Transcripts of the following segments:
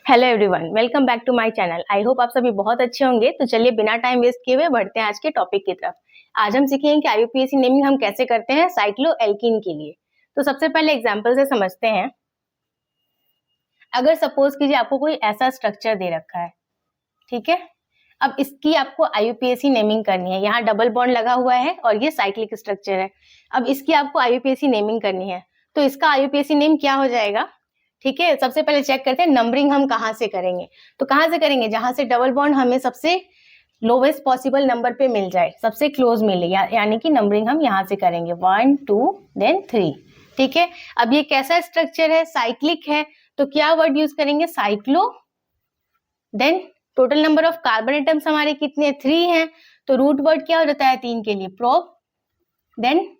Hello everyone, welcome back to my channel. I hope आप सभी बहुत अच्छे होंगे। तो चलिए बिना टाइम वेस्ट किए हुए बढ़ते हैं आज के टॉपिक की तरफ। आज हम सीखेंगे कि आईयूपीएसी नेमिंग हम कैसे करते हैं साइक्लोएल्कीन के लिए। तो सबसे पहले एग्जांपल से समझते हैं। अगर सपोज कीजिए आपको कोई ऐसा स्ट्रक्चर दे रखा है, ठीक है। अब इसकी आपको आईयूपीएसी नेमिंग करनी है। यहाँ डबल बॉन्ड लगा हुआ है और ये साइक्लिक स्ट्रक्चर है। अब इसकी आपको आईयूपीएसी नेमिंग करनी है, तो इसका आईयूपीएसी नेम क्या हो जाएगा, ठीक है। सबसे पहले चेक करते हैं नंबरिंग हम कहाँ से करेंगे। तो कहाँ से करेंगे, जहां से डबल बॉन्ड हमें सबसे लोवेस्ट पॉसिबल नंबर पे मिल जाए, सबसे क्लोज मिले, यानी कि नंबरिंग हम यहाँ से करेंगे 1 2 देन 3, ठीक है। अब ये कैसा स्ट्रक्चर है, साइक्लिक है, तो क्या वर्ड यूज करेंगे, cyclo. Then total number of carbon atoms हमारे कितने, 3 हैं, तो रूट वर्ड क्या हो जाता है 3 के लिए, प्रोप। देन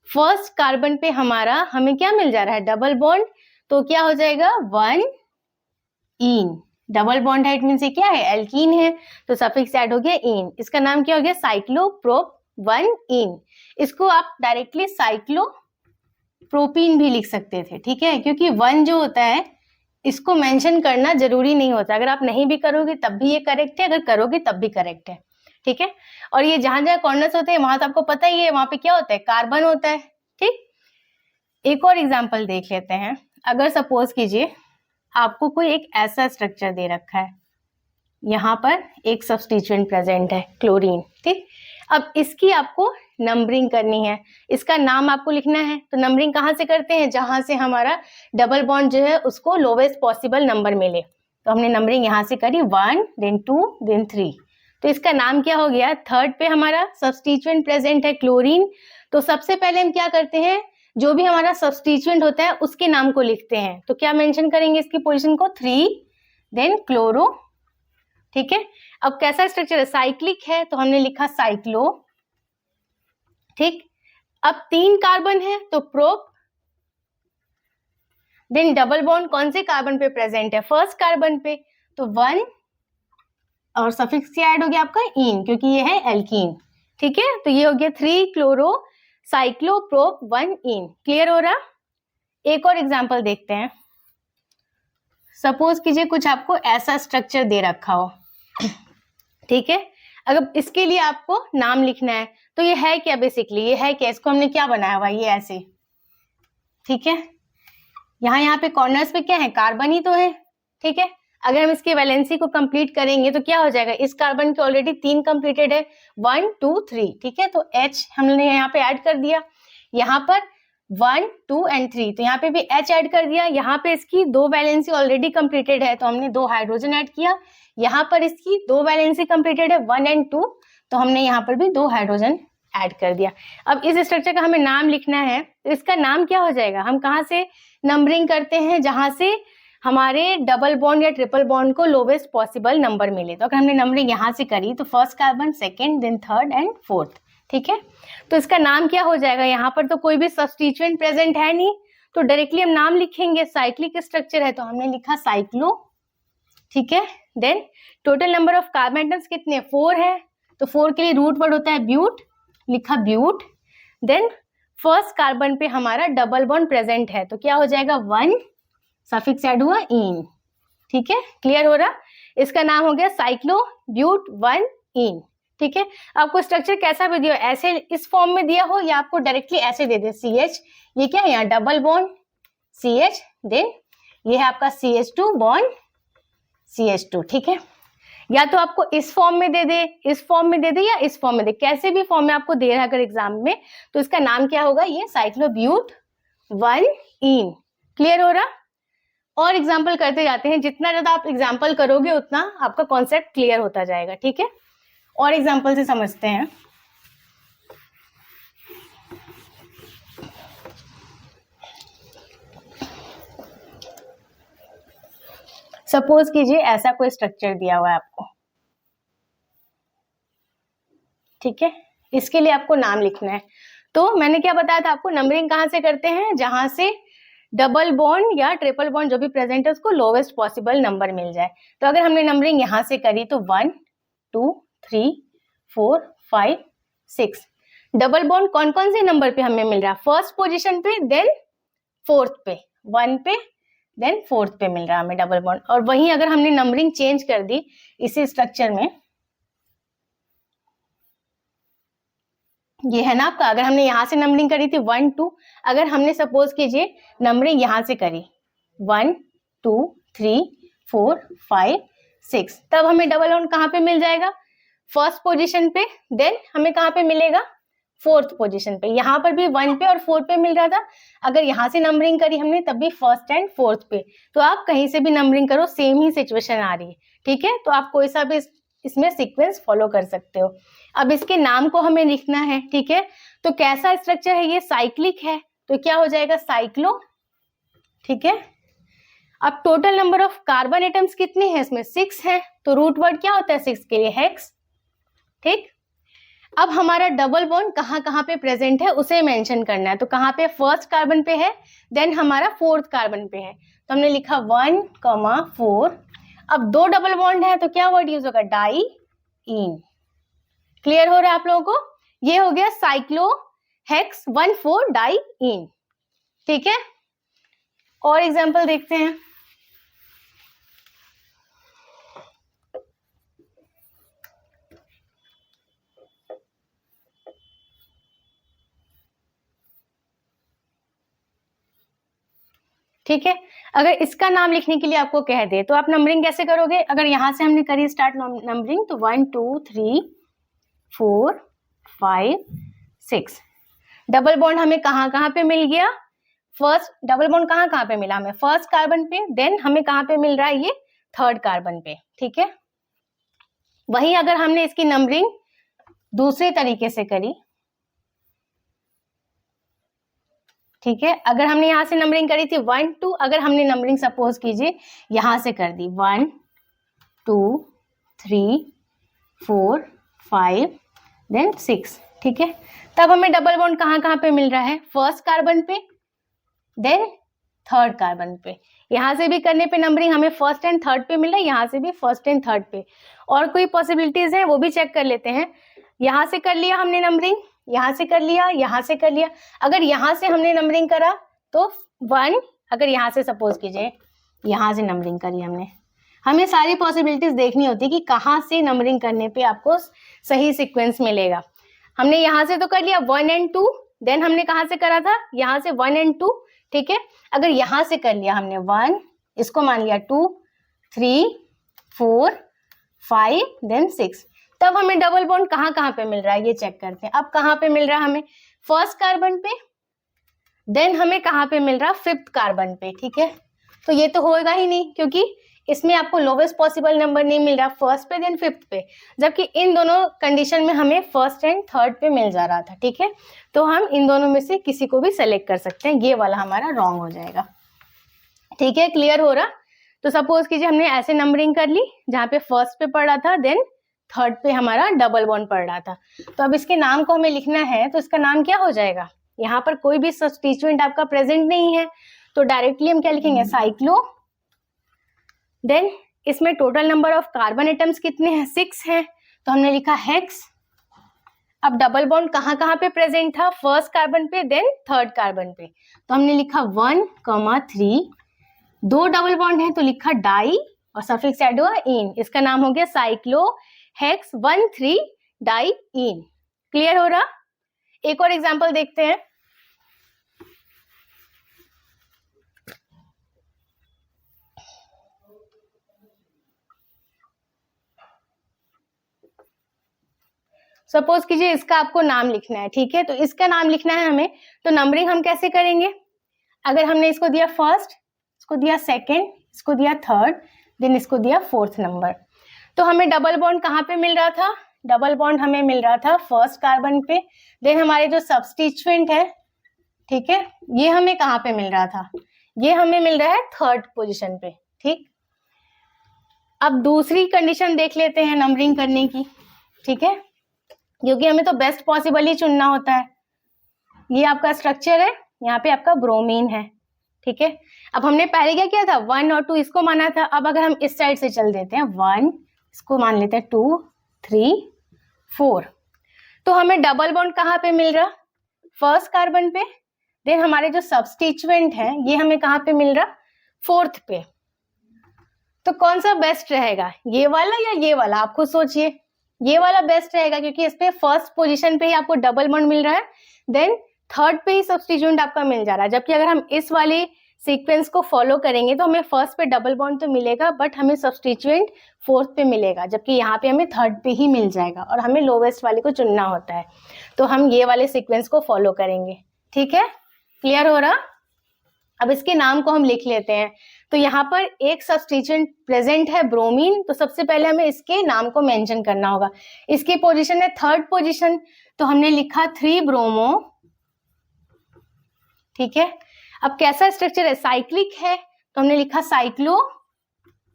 फर्स्ट कार्बन पे हमारा हमें क्या मिल जा रहा है, डबल बॉन्ड, तो क्या हो जाएगा 1 इन। डबल बॉन्ड है, इट मीन ये क्या है, एल्कीन है, तो सफिक्स ऐड हो गया इन। इसका नाम क्या हो गया, साइक्लोप्रोप 1 इन। इसको आप डायरेक्टली साइक्लोप्रोपीन भी लिख सकते थे, ठीक है, क्योंकि 1 जो होता है इसको मेंशन करना जरूरी नहीं होता। अगर आप नहीं भी करोगे तब भी ये करेक्ट है, अगर करोगे तब भी करेक्ट है, ठीक है। और ये जहां जहां कॉर्नर्स होते हैं वहां तो आपको पता ही है, वहां पे क्या होता है, कार्बन होता है, ठीक। एक और एग्जांपल देख लेते हैं। अगर सपोज कीजिए आपको कोई एक ऐसा स्ट्रक्चर दे रखा है, यहाँ पर एक सब्स्टिट्यूएंट प्रेजेंट है, क्लोरीन, ठीक। अब इसकी आपको नंबरिंग करनी है, इसका नाम आपको लिखना है। तो नंबरिंग कहाँ से करते हैं, जहां से हमारा डबल बॉन्ड जो है उसको लोवेस्ट पॉसिबल नंबर मिले। तो हमने नंबरिंग यहाँ से करी 1 देन 2 देन 3। तो इसका नाम क्या हो गया, थर्ड पे हमारा सब्स्टिट्यूएंट प्रेजेंट है क्लोरीन। तो सबसे पहले हम क्या करते हैं, जो भी हमारा सब्स्टिट्यूएंट होता है उसके नाम को लिखते हैं। तो क्या मेंशन करेंगे इसकी पोजीशन को, 3 देन क्लोरो, ठीक है। अब कैसा स्ट्रक्चर है, साइक्लिक है, तो हमने लिखा साइक्लो, ठीक। अब 3 कार्बन है तो प्रोप। देन डबल बॉन्ड कौन से कार्बन पे प्रेजेंट है, फर्स्ट कार्बन पे, तो 1 और सफिक्स क्या ऐड हो गया आपका इन, क्योंकि ये है एल्कीन, ठीक है। तो ये हो गया 3 क्लोरो साइक्लोप्रोप 1 इन। क्लियर हो रहा। एक और एग्जांपल देखते हैं। सपोज कीजिए कुछ आपको ऐसा स्ट्रक्चर दे रखा हो, ठीक है। अगर इसके लिए आपको नाम लिखना है, तो ये है क्या, बेसिकली ये है क्या, इसको हमने क्या बनाया हुआ, ये ऐसे, ठीक है। यहाँ पे कॉर्नर्स पे क्या है, कार्बन ही तो है, ठीक है। अगर हम इसकी वैलेंसी को कंप्लीट करेंगे तो क्या हो जाएगा, इस कार्बन के ऑलरेडी 3 कंप्लीटेड है, 1 2 3, ठीक है। तो H हमने यहाँ पे ऐड कर दिया, यहाँ पर 1 2 एंड 3, तो यहाँ पे भी H ऐड कर दिया। यहाँ पे इसकी 2 वैलेंसी ऑलरेडी कंप्लीटेड है, तो हमने 2 हाइड्रोजन ऐड किया। यहाँ पर इसकी 2 वैलेंसी कंप्लीटेड है 1 एंड 2, तो हमने यहाँ पर भी 2 हाइड्रोजन ऐड कर दिया। अब इस स्ट्रक्चर का हमें नाम लिखना है, तो इसका नाम क्या हो जाएगा, हम कहाँ से नंबरिंग करते हैं, जहां से हमारे डबल बॉन्ड या ट्रिपल बॉन्ड को लोवेस्ट पॉसिबल नंबर मिले। तो अगर हमने नंबरिंग यहाँ से करी तो first carbon, second, then third and fourth, ठीक है। तो इसका नाम क्या हो जाएगा, यहाँ पर तो कोई भी सब्स्टिट्यूएंट प्रेजेंट है नहीं, तो डायरेक्टली हम नाम लिखेंगे, साइक्लिक स्ट्रक्चर है तो हमने लिखा साइक्लो, ठीक है। Then total number of carbon atoms कितने, 4 है, तो 4 के लिए रूट वर्ड होता है ब्यूट, लिखा ब्यूट। देन फर्स्ट कार्बन पे हमारा डबल बॉन्ड प्रेजेंट है, तो क्या हो जाएगा 1, सफिक्स ऐड हुआ इन, ठीक है। क्लियर हो रहा। इसका नाम हो गया साइक्लो ब्यूट 1 इन, ठीक है। आपको स्ट्रक्चर कैसा भी दिया, ऐसे इस फॉर्म में दिया हो या आपको डायरेक्टली ऐसे दे दे, CH, ये क्या है यहाँ डबल बॉन्ड CH, देन ये है आपका CH2 बॉन्ड CH2, ठीक है। या तो आपको इस फॉर्म में दे दे, इस फॉर्म में दे दे, या इस फॉर्म में दे, कैसे भी फॉर्म में आपको दे रहा है अगर एग्जाम में, तो इसका नाम क्या होगा, ये साइक्लोब्यूट 1 इन। क्लियर हो रहा। और एग्जाम्पल करते जाते हैं, जितना ज्यादा आप एग्जाम्पल करोगे उतना आपका कॉन्सेप्ट क्लियर होता जाएगा, ठीक है। और एग्जाम्पल से समझते हैं। सपोज कीजिए ऐसा कोई स्ट्रक्चर दिया हुआ है आपको, ठीक है। इसके लिए आपको नाम लिखना है। तो मैंने क्या बताया था आपको, नंबरिंग कहाँ से करते हैं, जहां से डबल बॉन्ड या ट्रिपल बॉन्ड जो भी प्रेजेंट है उसको लोवेस्ट पॉसिबल नंबर मिल जाए। तो अगर हमने नंबरिंग यहाँ से करी तो 1 2 3 4 5 6, डबल बॉन्ड कौन कौन से नंबर पे हमें मिल रहा है, फर्स्ट पोजीशन पे, देन फोर्थ पे, 1 पे, देन फोर्थ पे मिल रहा है हमें डबल बॉन्ड। और वहीं अगर हमने नंबरिंग चेंज कर दी इसी स्ट्रक्चर में, ये है ना आपका, अगर हमने यहाँ से नंबरिंग करी थी 1 2, अगर हमने सपोज कीजिए नंबरिंग यहाँ से करी 1 2 3 4 5 6, तब हमें डबल बॉन्ड कहाँ पे मिल जाएगा? फर्स्ट पोजीशन पे। देन हमें कहाँ पे मिलेगा? फोर्थ पोजीशन पे। यहाँ पर भी 1 पे और 4 पे मिल रहा था, अगर यहाँ से नंबरिंग करी हमने तब भी फर्स्ट एंड फोर्थ पे। तो आप कहीं से भी नंबरिंग करो सेम ही सिचुएशन आ रही है, ठीक है। तो आप कोई सा भी इसमें सीक्वेंस फॉलो कर सकते हो। अब इसके नाम को हमें लिखना है, ठीक है। तो कैसा स्ट्रक्चर है ये? साइक्लिक है, तो क्या हो जाएगा? साइक्लो, ठीक है। अब total number of carbon atoms कितने हैं इसमें? 6 है, तो रूट वर्ड क्या होता है 6 के लिए? हेक्स, ठीक। अब हमारा डबल बॉन्ड कहाँ कहाँ पे प्रेजेंट है उसे मेंशन करना है। तो कहाँ पे? फर्स्ट कार्बन पे है, देन हमारा फोर्थ कार्बन पे है, तो हमने लिखा 1 4। अब 2 डबल बॉन्ड है तो क्या वर्ड यूज होगा? डाई इन। क्लियर हो रहा है आप लोगों को? ये हो गया साइक्लो हेक्स 1 4 डाई इन, ठीक है। और एग्जांपल देखते हैं। ठीक है, अगर इसका नाम लिखने के लिए आपको कह दे तो आप नंबरिंग कैसे करोगे? अगर यहां से हमने करी स्टार्ट नंबरिंग तो 1 2 3 4 5 6। डबल बॉन्ड हमें कहाँ कहाँ पे मिल गया? फर्स्ट डबल बॉन्ड कहाँ कहाँ पे मिला हमें? फर्स्ट कार्बन पे, देन हमें कहाँ पे मिल रहा है? ये थर्ड कार्बन पे, ठीक है। वहीं अगर हमने इसकी नंबरिंग दूसरे तरीके से करी, ठीक है, अगर हमने यहां से नंबरिंग करी थी 1 2, अगर हमने नंबरिंग सपोज कीजिए यहां से कर दी 1 2 3 4 5 देन 6, ठीक है, तब हमें डबल बॉन्ड कहाँ कहाँ पे मिल रहा है? फर्स्ट कार्बन पे, देन थर्ड कार्बन पे। यहां से भी करने पे नंबरिंग हमें फर्स्ट एंड थर्ड पे मिल रहा है, यहां से भी फर्स्ट एंड थर्ड पे। और कोई पॉसिबिलिटीज है वो भी चेक कर लेते हैं। यहां से कर लिया हमने नंबरिंग, यहां से कर लिया, यहां से कर लिया। अगर यहां से हमने नंबरिंग करा तो 1, अगर यहां से सपोज कीजिए यहां से नंबरिंग करी हमने, हमें सारी पॉसिबिलिटीज देखनी होती है कि कहाँ से नंबरिंग करने पे आपको सही सीक्वेंस मिलेगा। हमने यहां से तो कर लिया 1 एंड 2, देन हमने कहाँ से करा था? यहाँ से 1 एंड 2, ठीक है। अगर यहां से कर लिया हमने 1, इसको मान लिया 2 3 4 5 देन 6, तब हमें डबल बॉन्ड कहाँ कहाँ पे मिल रहा है ये चेक करते हैं। अब कहाँ पे मिल रहा है हमें? फर्स्ट कार्बन पे, देन हमें कहाँ पे मिल रहा है? फिफ्थ कार्बन पे, ठीक है। तो ये तो होगा ही नहीं क्योंकि इसमें आपको लोवेस्ट पॉसिबल नंबर नहीं मिल रहा फर्स्ट पे देन फिफ्थ पे, जबकि इन दोनों कंडीशन में हमें फर्स्ट एंड थर्ड पे मिल जा रहा था, ठीक है। तो हम इन दोनों में से किसी को भी सेलेक्ट कर सकते हैं, ये वाला हमारा रॉन्ग हो जाएगा, ठीक है। क्लियर हो रहा? तो सपोज कीजिए हमने ऐसे नंबरिंग कर ली जहाँ पे फर्स्ट पे पड़ रहा था, देन थर्ड पे हमारा डबल बॉन्ड पड़ रहा था। तो अब इसके नाम को हमें लिखना है, तो इसका नाम क्या हो जाएगा? यहाँ पर कोई भी सब्स्टिट्यूएंट आपका प्रेजेंट नहीं है, तो डायरेक्टली हम क्या लिखेंगे? साइक्लो। देन इसमें total number of carbon atoms कितने हैं? 6 हैं, तो हमने लिखा हेक्स। अब डबल बॉन्ड कहाँ कहाँ पे प्रेजेंट था? फर्स्ट कार्बन पे, देन थर्ड कार्बन पे, तो हमने लिखा 1 3। 2 डबल बॉन्ड है तो लिखा डाई और सफिक्स ऐड हुआ इन, इसका नाम हो गया साइक्लो हेक्स 1 3 डाई इन। क्लियर हो रहा? एक और एग्जांपल देखते हैं। सपोज कीजिए इसका आपको नाम लिखना है, ठीक है। तो इसका नाम लिखना है हमें, तो नंबरिंग हम कैसे करेंगे? अगर हमने इसको दिया फर्स्ट, इसको दिया सेकेंड, इसको दिया थर्ड, देन इसको दिया फोर्थ नंबर, तो हमें डबल बॉन्ड कहाँ पे मिल रहा था? डबल बॉन्ड हमें मिल रहा था फर्स्ट कार्बन पे, देन हमारे जो सब्स्टिट्यूएंट है, ठीक है, ये हमें कहाँ पे मिल रहा था? ये हमें मिल रहा है थर्ड पोजीशन पे, ठीक। अब दूसरी कंडीशन देख लेते हैं नंबरिंग करने की, ठीक है, क्योंकि हमें तो बेस्ट पॉसिबल ही चुनना होता है। ये आपका स्ट्रक्चर है, यहाँ पे आपका ब्रोमीन है, ठीक है। अब हमने पहले क्या किया था? 1 और 2 इसको माना था। अब अगर हम इस साइड से चल देते हैं 1, इसको मान लेते हैं 2 3 4, तो हमें डबल बॉन्ड कहाँ पे मिल रहा? फर्स्ट कार्बन पे, देन हमारे जो सब्स्टिट्यूएंट है ये हमें कहाँ पे मिल रहा? फोर्थ पे। तो कौन सा बेस्ट रहेगा, ये वाला या ये वाला? आप खुद सोचिए। ये वाला बेस्ट रहेगा क्योंकि इस पे फर्स्ट पोजीशन पे ही आपको डबल बॉन्ड मिल रहा है, देन थर्ड पे ही सब्स्टिट्यूएंट आपका मिल जा रहा है। जबकि अगर हम इस वाले सीक्वेंस को फॉलो करेंगे तो हमें फर्स्ट पे डबल बॉन्ड तो मिलेगा, बट हमें सब्स्टिट्यूएंट फोर्थ पे मिलेगा, जबकि यहाँ पे हमें थर्ड पे ही मिल जाएगा और हमें लोवेस्ट वाले को चुनना होता है। तो हम ये वाले सीक्वेंस को फॉलो करेंगे। ठीक है, क्लियर हो रहा? अब इसके नाम को हम लिख लेते हैं। तो यहाँ पर एक सब्स्टिट्यूएंट प्रेजेंट है ब्रोमीन, तो सबसे पहले हमें इसके नाम को मेंशन करना होगा। इसकी पोजीशन है थर्ड पोजीशन, तो हमने लिखा 3 ब्रोमो। ठीक है, अब कैसा स्ट्रक्चर है, साइक्लिक है, तो हमने लिखा cyclo.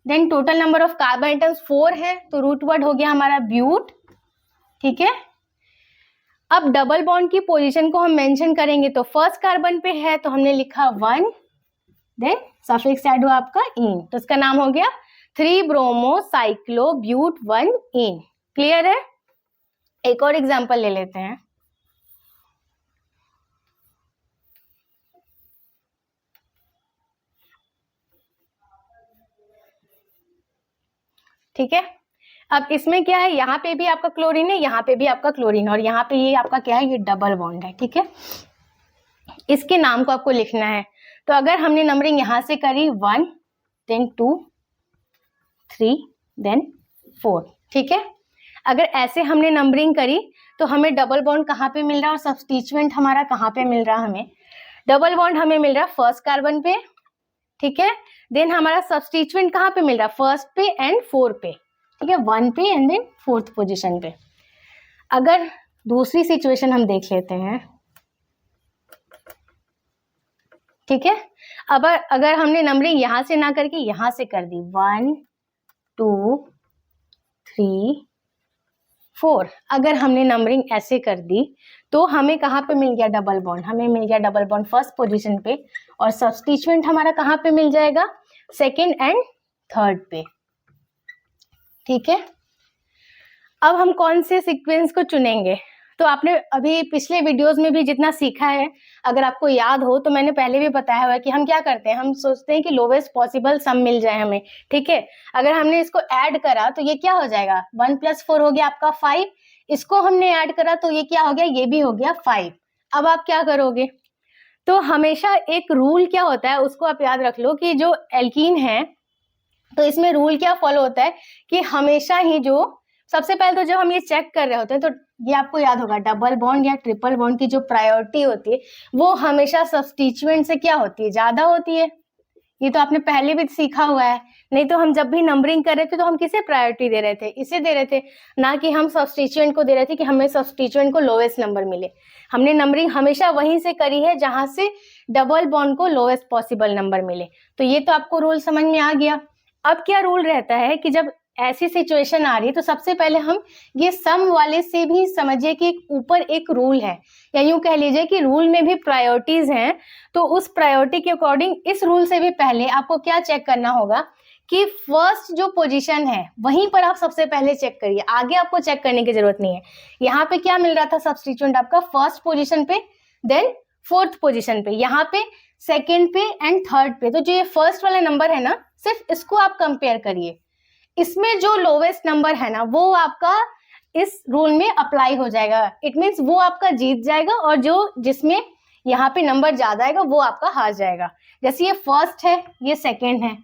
Then total number of carbon atoms 4 है, तो रूट वर्ड हो गया हमारा ब्यूट। ठीक है, अब डबल बॉन्ड की पोजीशन को हम मेंशन करेंगे, तो फर्स्ट कार्बन पे है तो हमने लिखा 1, देन सफिक्स ऐड हुआ आपका इन, तो इसका नाम हो गया 3 bromo cyclo but 1 ene. Clear है? एक और एग्जांपल ले लेते हैं। ठीक है, अब इसमें क्या है, यहाँ पे भी आपका क्लोरीन है, यहाँ पे भी आपका क्लोरीन है, और यहाँ पे ये आपका क्या है, ये डबल बॉन्ड है। ठीक है, इसके नाम को आपको लिखना है। तो अगर हमने नंबरिंग यहाँ से करी 1, देन 2, 3, देन 4। ठीक है, अगर ऐसे हमने नंबरिंग करी तो हमें डबल बॉन्ड कहाँ पे मिल रहा है और सब्स्टिट्यूएंट हमारा कहाँ पे मिल रहा है? हमें डबल बॉन्ड हमें मिल रहा है फर्स्ट कार्बन पे। ठीक है, देन हमारा सब्स्टिट्यूएंट कहाँ पे मिल रहा है? फर्स्ट पे एंड 4 पे। ठीक है, 1 पे एंड देन फोर्थ पोजीशन पे। अगर दूसरी सिचुएशन हम देख लेते हैं। ठीक है, अब अगर हमने नंबरिंग यहां से ना करके यहां से कर दी 1, 2, 3, 4, अगर हमने नंबरिंग ऐसे कर दी तो हमें कहाँ पे मिल गया डबल बॉन्ड? हमें मिल गया डबल बॉन्ड फर्स्ट पोजीशन पे, और सब्स्टिट्यूएंट हमारा कहाँ पे मिल जाएगा? सेकेंड एंड थर्ड पे। ठीक है, अब हम कौन से सीक्वेंस को चुनेंगे? तो आपने अभी पिछले वीडियोस में भी जितना सीखा है, अगर आपको याद हो तो मैंने पहले भी बताया हुआ है कि हम क्या करते हैं, हम सोचते हैं कि लोवेस्ट पॉसिबल सम मिल जाए हमें। ठीक है, अगर हमने इसको ऐड करा तो ये क्या हो जाएगा, 1 + 4 हो गया आपका 5। इसको हमने ऐड करा तो ये क्या हो गया, ये भी हो गया 5। अब आप क्या करोगे? तो हमेशा एक रूल क्या होता है उसको आप याद रख लो कि जो एल्कीन है तो इसमें रूल क्या फॉलो होता है कि हमेशा ही जो सबसे पहले तो जब हम ये चेक कर रहे होते हैं तो ये आपको याद होगा, डबल बॉन्ड या ट्रिपल बॉन्ड की जो प्रायोरिटी होती है वो हमेशा सब्स्टिट्यूएंट से क्या होती है, ज्यादा होती है। ये तो आपने पहले भी सीखा हुआ है। नहीं तो हम जब भी नंबरिंग कर रहे थे तो हम किसे प्रायोरिटी दे रहे थे? इसे दे रहे थे, ना कि हम सब्स्टिट्यूएंट को दे रहे थे कि हमें सब्स्टिट्यूएंट को लोवेस्ट नंबर मिले। हमने नंबरिंग हमेशा वहीं से करी है जहां से डबल बॉन्ड को लोवेस्ट पॉसिबल नंबर मिले। तो ये तो आपको रूल समझ में आ गया। अब क्या रूल रहता है कि जब ऐसी सिचुएशन आ रही है तो सबसे पहले हम ये सम वाले से भी समझिए कि ऊपर एक रूल है, या यूं कह लीजिए कि रूल में भी प्रायोरिटीज हैं। तो उस प्रायोरिटी के अकॉर्डिंग इस रूल से भी पहले आपको क्या चेक करना होगा कि फर्स्ट जो पोजीशन है वहीं पर आप सबसे पहले चेक करिए, आगे आपको चेक करने की जरूरत नहीं है। यहाँ पे क्या मिल रहा था सब्स्टिट्यूएंट आपका फर्स्ट पोजीशन पे, देन फोर्थ पोजीशन पे, यहाँ पे सेकेंड पे एंड थर्ड पे। तो जो ये फर्स्ट वाला नंबर है ना, सिर्फ इसको आप कंपेयर करिए, इसमें जो लोवेस्ट नंबर है ना वो आपका इस रूल में अप्लाई हो जाएगा। इट मीन्स वो आपका जीत जाएगा, और जो जिसमें यहाँ पे नंबर ज्यादा आएगा वो आपका हार जाएगा। जैसे ये फर्स्ट है, ये सेकेंड है,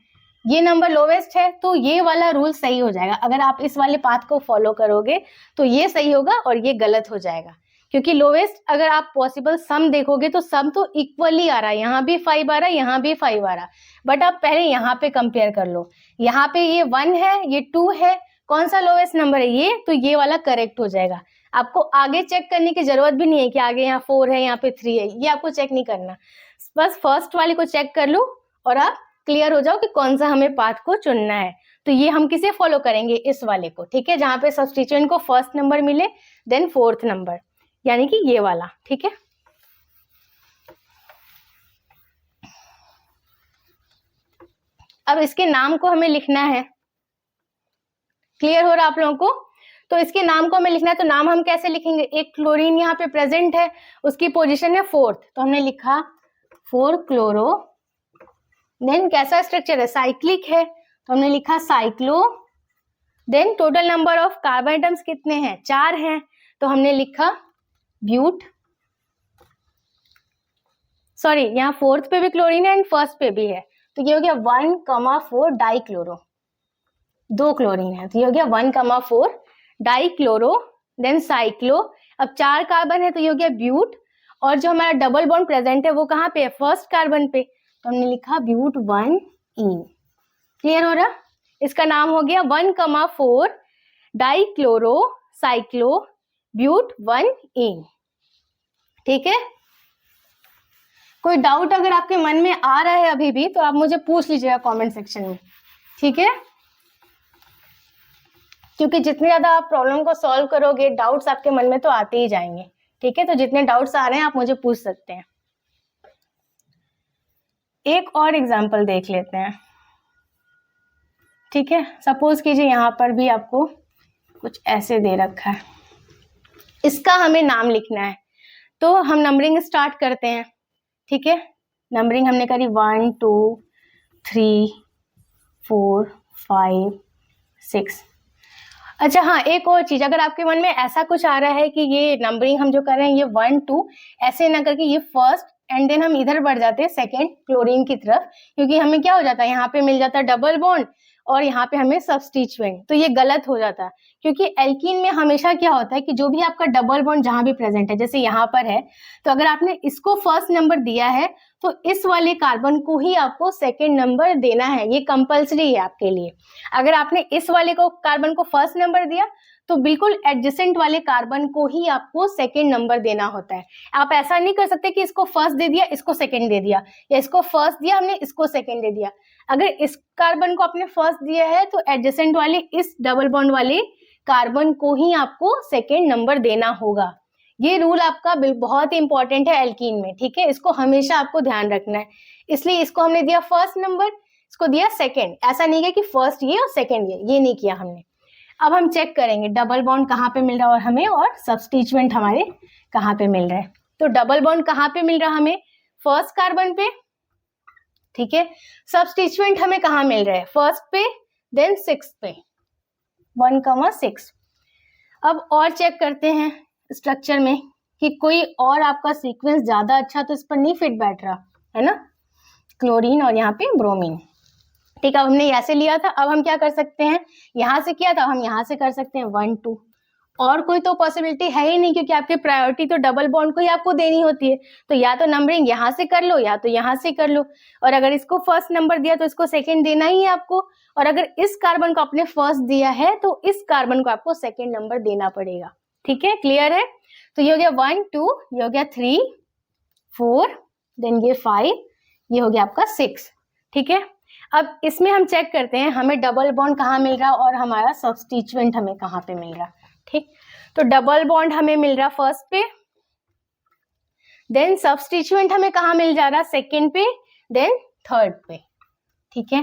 ये नंबर लोवेस्ट है, तो ये वाला रूल सही हो जाएगा। अगर आप इस वाले पाथ को फॉलो करोगे तो ये सही होगा और ये गलत हो जाएगा, क्योंकि लोवेस्ट अगर आप पॉसिबल सम देखोगे तो सम तो इक्वली आ रहा है, यहाँ भी 5 आ रहा है, यहाँ भी 5 आ रहा है। बट आप पहले यहाँ पे कंपेयर कर लो, यहाँ पे ये 1 है, ये 2 है, कौन सा लोवेस्ट नंबर है ये, तो ये वाला करेक्ट हो जाएगा। आपको आगे चेक करने की जरूरत भी नहीं है कि आगे यहाँ 4 है, यहाँ पे 3 है, ये आपको चेक नहीं करना। बस फर्स्ट वाले को चेक कर लो और आप क्लियर हो जाओ कि कौन सा हमें पाथ को चुनना है। तो ये हम किसे फॉलो करेंगे, इस वाले को। ठीक है, जहाँ पे सब्स्टिट्यूएंट को फर्स्ट नंबर मिले देन फोर्थ नंबर, यानी कि ये वाला। ठीक है, अब इसके नाम को हमें लिखना है। क्लियर हो रहा आप लोगों को? तो इसके नाम को हमें लिखना है, तो नाम हम कैसे लिखेंगे? एक क्लोरीन यहाँ पे प्रेजेंट है, उसकी पोजीशन है फोर्थ, तो हमने लिखा 4 क्लोरो देन कैसा स्ट्रक्चर है, साइक्लिक है तो हमने लिखा cyclo. Then total number of carbon atoms कितने हैं, 4 हैं तो हमने लिखा ब्यूट। सॉरी, यहाँ फोर्थ पे भी क्लोरीन है एंड फर्स्ट पे भी है, तो ये हो गया 1,4 डाइक्लोरो, 2 क्लोरीन है तो ये हो गया 1,4 डाइक्लोरो। देन साइक्लो, अब 4 कार्बन है तो ये हो गया ब्यूट, और जो हमारा डबल बॉन्ड प्रेजेंट है वो कहाँ पे है, फर्स्ट कार्बन पे, तो हमने लिखा ब्यूट 1 ईन। क्लियर हो रहा, इसका नाम हो गया 1,4 डाइक्लोरो साइक्लो ब्यूट 1 ईन। ठीक है, कोई डाउट अगर आपके मन में आ रहा है अभी भी तो आप मुझे पूछ लीजिएगा कमेंट सेक्शन में, ठीक है, क्योंकि जितने ज्यादा आप प्रॉब्लम को सॉल्व करोगे डाउट्स आपके मन में तो आते ही जाएंगे। ठीक है, तो जितने डाउट्स आ रहे हैं आप मुझे पूछ सकते हैं। एक और एग्जांपल देख लेते हैं। ठीक है, सपोज कीजिए यहाँ पर भी आपको कुछ ऐसे दे रखा है, इसका हमें नाम लिखना है, तो हम नंबरिंग स्टार्ट करते हैं। ठीक है, नंबरिंग हमने करी 1 2 3 4 5 6। अच्छा हाँ, एक और चीज, अगर आपके मन में ऐसा कुछ आ रहा है कि ये नंबरिंग हम जो कर रहे हैं ये 1 2 ऐसे ना करके ये फर्स्ट एंड देन हम इधर बढ़ जाते हैं सेकेंड क्लोरीन की तरफ, क्योंकि हमें क्या हो जाता है, यहाँ पे मिल जाता है डबल बॉन्ड और यहाँ पे हमें सब्स्टिट्यूएंट, तो ये गलत हो जाता है। क्योंकि एल्कीन में हमेशा क्या होता है कि जो भी आपका डबल बॉन्ड जहां भी प्रेजेंट है, जैसे यहाँ पर है, तो अगर आपने इसको फर्स्ट नंबर दिया है तो इस वाले कार्बन को ही आपको सेकेंड नंबर देना है, ये कंपल्सरी है आपके लिए। अगर आपने इस वाले को कार्बन को फर्स्ट नंबर दिया तो बिल्कुल एडजेसेंट वाले कार्बन को ही आपको सेकेंड नंबर देना होता है। आप ऐसा नहीं कर सकते कि इसको फर्स्ट दे दिया इसको सेकेंड दे दिया, या इसको फर्स्ट दिया हमने इसको सेकेंड दे दिया। अगर इस कार्बन को आपने फर्स्ट दिया है तो एडजेसेंट वाले इस डबल बॉन्ड वाले कार्बन को ही आपको सेकेंड नंबर देना होगा। ये रूल आपका बहुत ही इंपॉर्टेंट है एल्कीन में। ठीक है, इसको हमेशा आपको ध्यान रखना है, इसलिए इसको हमने दिया फर्स्ट नंबर, इसको दिया सेकेंड। ऐसा नहीं है कि फर्स्ट ये और सेकेंड ये नहीं किया हमने। अब हम चेक करेंगे डबल बॉन्ड कहाँ पे मिल रहा है और हमें, और सब्स्टिट्यूएंट हमारे कहाँ पे मिल रहा है। तो डबल बॉन्ड कहाँ पे मिल रहा है हमें, फर्स्ट कार्बन पे। ठीक है, सब्स्टिट्यूएंट हमें कहाँ मिल रहा है, फर्स्ट पे देन सिक्स पे, 1,6। अब और चेक करते हैं स्ट्रक्चर में कि कोई और आपका सीक्वेंस ज्यादा अच्छा तो इस पर नहीं फिट बैठ रहा है ना, क्लोरीन और यहाँ पे ब्रोमीन। ठीक है, अब हमने ऐसे लिया था, अब हम क्या कर सकते हैं, यहाँ से किया था हम यहाँ से कर सकते हैं 1 2, और कोई तो पॉसिबिलिटी है ही नहीं, क्योंकि आपकी प्रायोरिटी तो डबल बॉन्ड को ही आपको देनी होती है। तो या तो नंबरिंग यहाँ से कर लो या तो यहाँ से कर लो, और अगर इसको फर्स्ट नंबर दिया तो इसको सेकेंड देना ही है आपको, और अगर इस कार्बन को आपने फर्स्ट दिया है तो इस कार्बन को आपको सेकेंड नंबर देना पड़ेगा। ठीक है, क्लियर है। तो ये हो गया 1 2, ये हो गया 3 4, देन ये 5, ये हो गया आपका 6। ठीक है, अब इसमें हम चेक करते हैं हमें डबल बॉन्ड कहाँ मिल रहा और हमारा सब्स्टिट्यूएंट हमें कहाँ पे मिल रहा। ठीक, तो डबल बॉन्ड हमें मिल रहा फर्स्ट पे, देन सब्स्टिट्यूएंट हमें कहाँ मिल जा रहा, सेकेंड पे, देन थर्ड पे। ठीक है,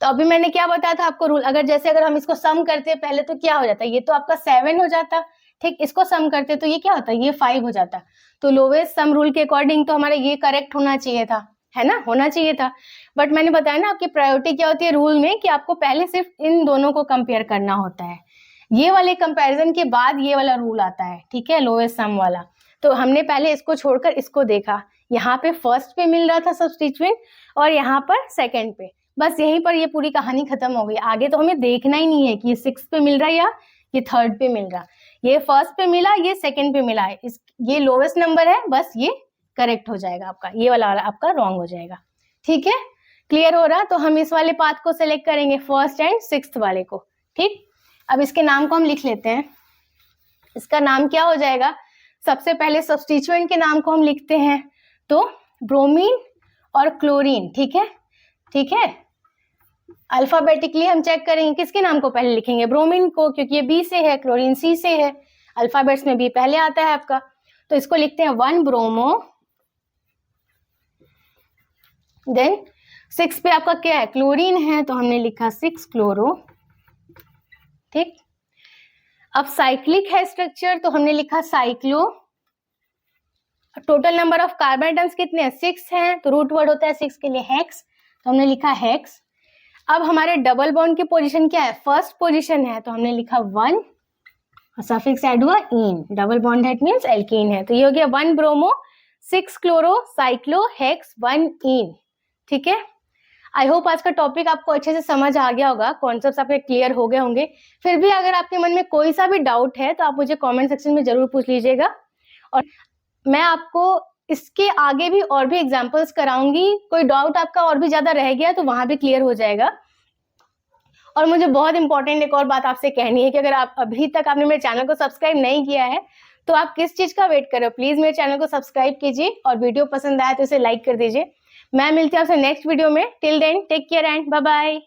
तो अभी मैंने क्या बताया था आपको रूल, अगर हम इसको सम करते पहले तो क्या हो जाता, ये तो आपका 7 हो जाता। ठीक, इसको सम करते तो ये क्या होता, ये 5 हो जाता। तो लोवेस्ट सम रूल के अकॉर्डिंग तो हमारा ये करेक्ट होना चाहिए था, है ना, होना चाहिए था। बट मैंने बताया ना आपकी प्रायोरिटी क्या होती है रूल में, कि आपको पहले सिर्फ इन दोनों को कंपेयर करना होता है, ये वाले कंपैरिजन के बाद ये वाला रूल आता है। ठीक है, लोएस्ट सम वाला। तो हमने पहले इसको छोड़कर इसको देखा, यहाँ पे फर्स्ट पे मिल रहा था सब्स्टिट्यूएंट और यहाँ पर सेकेंड पे, बस यहीं पर ये पूरी कहानी खत्म हो गई। आगे तो हमें देखना ही नहीं है कि ये 6 पे मिल रहा है या ये थर्ड पे मिल रहा, ये फर्स्ट पे मिला ये सेकेंड पे मिला है, ये लोवेस्ट नंबर है, बस ये करेक्ट हो जाएगा आपका, ये वाला आपका रॉन्ग हो जाएगा। ठीक है, क्लियर हो रहा। तो हम इस वाले पाथ को सिलेक्ट करेंगे, फर्स्ट एंड सिक्स्थ वाले को। ठीक, अब इसके नाम को हम लिख लेते हैं। इसका नाम क्या हो जाएगा, सबसे पहले सब्स्टिट्यूएंट के नाम को हम लिखते हैं, तो ब्रोमीन और क्लोरीन। ठीक है, ठीक है, अल्फाबेटिकली हम चेक करेंगे, किसके नाम को पहले लिखेंगे, ब्रोमीन को, क्योंकि ये बी से है, क्लोरीन सी से है, अल्फाबेट्स में बी पहले आता है आपका। तो इसको लिखते हैं 1 ब्रोमो, देन 6 पे आपका क्या है, क्लोरीन है, तो हमने लिखा 6 क्लोरो। ठीक, अब साइक्लिक है स्ट्रक्चर, तो हमने लिखा cyclo. Total number of carbon atoms कितने हैं, 6 हैं, तो रूट वर्ड होता है 6 के लिए हेक्स, तो हमने लिखा हेक्स। अब हमारे डबल बॉन्ड की पोजीशन क्या है, फर्स्ट पोजीशन है, तो हमने लिखा 1, सफिक्स ऐड हुआ इन, डबल बॉन्ड है मींस एल्कीन है, तो ये हो गया 1 ब्रोमो 6 क्लोरो साइक्लो हेक्स 1 इन। ठीक है, आई होप आज का टॉपिक आपको अच्छे से समझ आ गया होगा, कॉन्सेप्ट्स आपके क्लियर हो गए होंगे। फिर भी अगर आपके मन में कोई सा भी डाउट है तो आप मुझे कमेंट सेक्शन में जरूर पूछ लीजिएगा, और मैं आपको इसके आगे भी और भी एग्जांपल्स कराऊंगी। कोई डाउट आपका और भी ज्यादा रह गया तो वहां भी क्लियर हो जाएगा। और मुझे बहुत इंपॉर्टेंट एक और बात आपसे कहनी है कि अगर आप अभी तक आपने मेरे चैनल को सब्सक्राइब नहीं किया है तो आप किस चीज का वेट कर रहे हो, प्लीज मेरे चैनल को सब्सक्राइब कीजिए और वीडियो पसंद आया तो इसे लाइक कर दीजिए। मैं मिलती हूँ आपसे नेक्स्ट वीडियो में। Till then take care and bye bye.